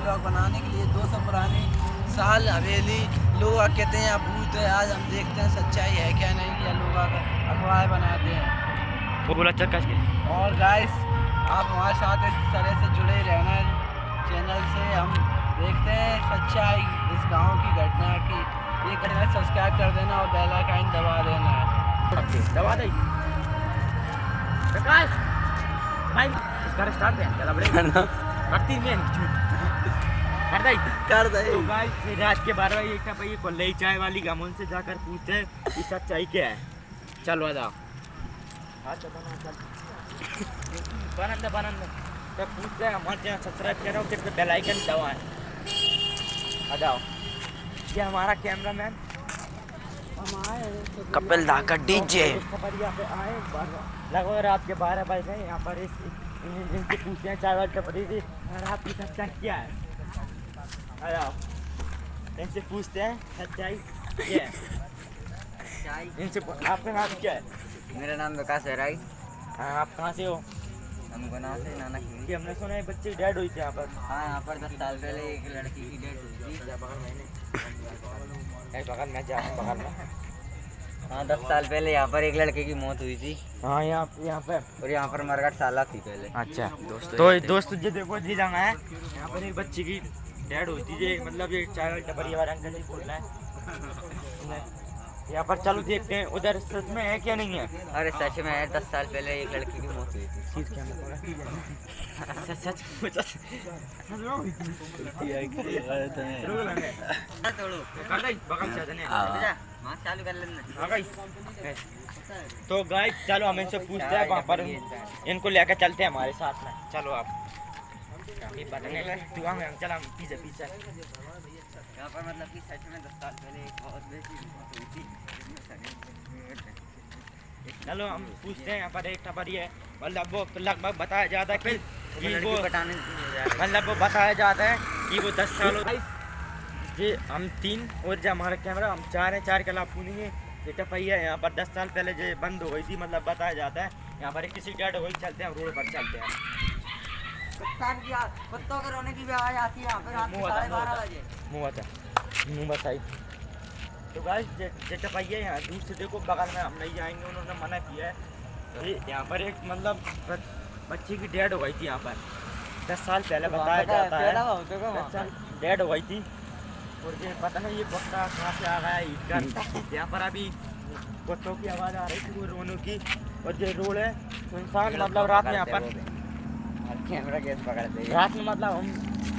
Blog बनाने के लिए 200 पुरानी साल हवेली लोग कहते हैं अब भूत है। आज हम देखते हैं सच्चाई है क्या नहीं, या लोग अखबार बनाते हैं वो बोला चक्का के। और गाइस आप हमारे साथ इस तरह से जुड़े रहना चैनल से। हम देखते हैं सच्चाई इस गांव की घटना की। ये करना, सब्सक्राइब कर देना और बेल आइकन दबा देना है। दबा दे प्रकाश भाई, इसका स्टार्ट है चला बड़े ना करती में कर दे। तो गाइस रात के 12 बजे का भाई कोल्लई चाय वाली गामों से जाकर पूछते हैं कि सच्चाई क्या है। चल बताओ। बनंद तो पूछते हैं हमारे चैनल सब्सक्राइब करो, फिर बेल आइकन दबाएं। आ जाओ। ये हमारा कैमरामैन कपिल दा का डीजे लगभग रात के 12 बज गए। यहाँ पर इनसे पूछते हैं चाय वाली टपरी थी रात की सच्चाई क्या है। आ जाओ, इनसे पूछते हैं सच्चाई क्या है। इनसे आपका नाम क्या है? मेरा नाम विकास है राई। हाँ, आप कहाँ से हो? हम गुना से नाना की। हमने सुना है बच्चे डेड हुई थी यहाँ पर। हाँ, यहाँ पर 10 साल पहले एक लड़की की डेथ हुई थी। बगल में जा बगल में। हाँ, 10 साल पहले यहाँ पर एक लड़के की मौत हुई थी। हाँ, यहाँ पे और यहाँ पर मरघट साला थी पहले। अच्छा तो दोस्त ये देखो जी जगह है, यहाँ पर एक बच्ची की डेड हुई थी। ये मतलब ये चाय वाली टपरी वाला अंकल जी बोल रहे हैं यहाँ पर। चलो देखते हैं उधर सच में है क्या नहीं है। अरे सच में है, 10 साल पहले एक लड़की की मौत हुई थी। चालू कर लेना। तो गाइस चलो हम इनसे पूछते हैं, वहाँ पर इनको लेकर चलते हैं हमारे साथ में। चलो आप चल हम पीछे पीछे। यहाँ पर मतलब कि सच में 10 साल पहले एक बहुत बेसी मौत हुई थी। चलो हम पूछते हैं। यहाँ पर एक टपरी है, मतलब वो लगभग बताया जाता है कि वो मतलब वो बताया जाता है कि वो 10 साल जी हम 3 और जो हमारा कैमरा हम 4 हैं। 4 के अलावा पूरी है। ये टपरी है यहाँ पर 10 साल पहले जो बंद हो गई थी, मतलब बताया जाता है। यहाँ पर किसी डेड हो गई, चलते हैं रोड पर चलते हैं। कुत्तों के रोने की भी आवाज आती है यहाँ पर रात के 12:30 बजे। मुँह बताई। तो गाइस ये टपरी है यहाँ दूर से देखो, बगल में हम नहीं जाएंगे, उन्होंने मना किया है। यहाँ पर एक मतलब बच्ची की डेड हो गई थी यहाँ पर 10 साल पहले बताया जाता है। डेड हो गई थी और ये पता नहीं ये कुत्ता कहाँ से आ गया ईद। यहाँ पर अभी कुत्तों की आवाज़ आ रही थी वो रोने की। और ये रोड है सुनसान, मतलब रात में यहाँ पर कैमरा गैस पकड़ते हैं। रात में मतलब हम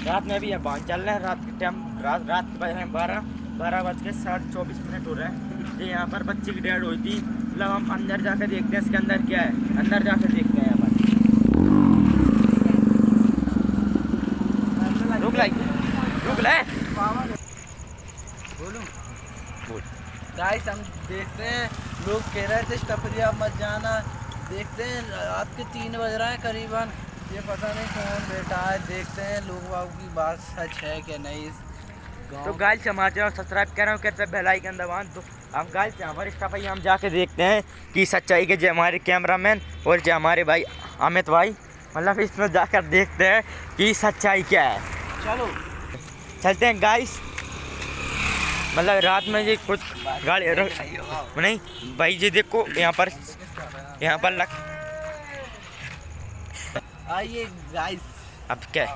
रात में भी बाहर चल रहे हैं। रात के टाइम रात बज रहे हैं 12 बज के 24 हो रहे हैं। तो यहाँ पर बच्ची की डेड हुई थी। मतलब हम अंदर जाकर देखते हैं इसके अंदर क्या है। अंदर जाकर देखते हैं यहाँ पर। रुक ले बोल। गाइस हम देखते हैं, लोग कह रहे थे टपरिया मत जाना। देखते हैं रात के 3 बज रहा है करीबन। ये पता नहीं कौन बैठा है। देखते हैं लोग बाबू की बात सच है क्या नहीं। तो गाइस हमारे चैनल सब्सक्राइब कर रहे हो, कहते हैं बेल आइकन दबाएं। तो हम गाइस हमारे स्टाफ भाई हम जाके देखते हैं कि सच्चाई के जो हमारे कैमरामैन और जो हमारे भाई अमित भाई, मतलब इसमें जाकर देखते हैं कि सच्चाई क्या है। चलो चलते हैं गाइस। मतलब रात में ये कुछ गाड़ी नहीं भाई, ये देखो यहाँ पर लग। आइए गाइस। अब क्या है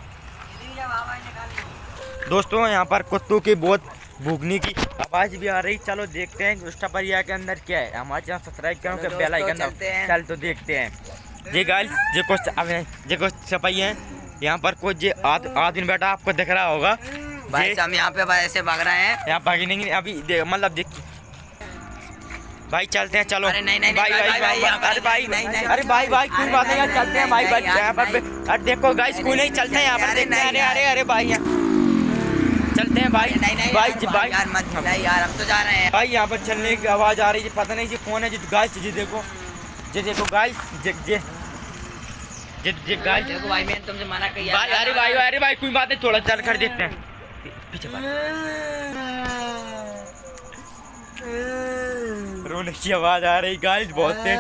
दोस्तों, यहाँ पर कुत्तों की बहुत भूखने की आवाज़ भी आ रही। चलो देखते हैं उस टपरिया के अंदर क्या है। हमारे चैनल सब्सक्राइब करो कि बेल आइकन दबाओ। चल तो देखते हैं। ये गाइस जे कुछ छपाई है यहाँ पर कुछ आदमी बैठा आपको दिख रहा होगा। भाई हम यहाँ पे ऐसे भाग रहे हैं। यहाँ भागी नहीं अभी मतलब देख भाई चलते हैं। चलो अरे नहीं भाई अरे भाई कोई बात नहीं यार, चलते हैं भाई यहाँ पर। अरे देखो गाइस कोई नहीं, चलते हैं यहाँ पर देखते हैं। अरे भाई यहाँ चलते हैं भाई। भाई यार मत यार, हम तो जा रहे हैं भाई। यहाँ पर चलने की आवाज़ आ रही है, पता नहीं जी कौन है जी। गाइस जी देखो गाइस जे गाइस देखो भाई, मैंने तुमसे मना किया भाई। अरे भाई कोई बात नहीं, थोड़ा चल कर देखते हैं पीछे। रोने की आवाज़ आ रही गाइस बहुत तेज।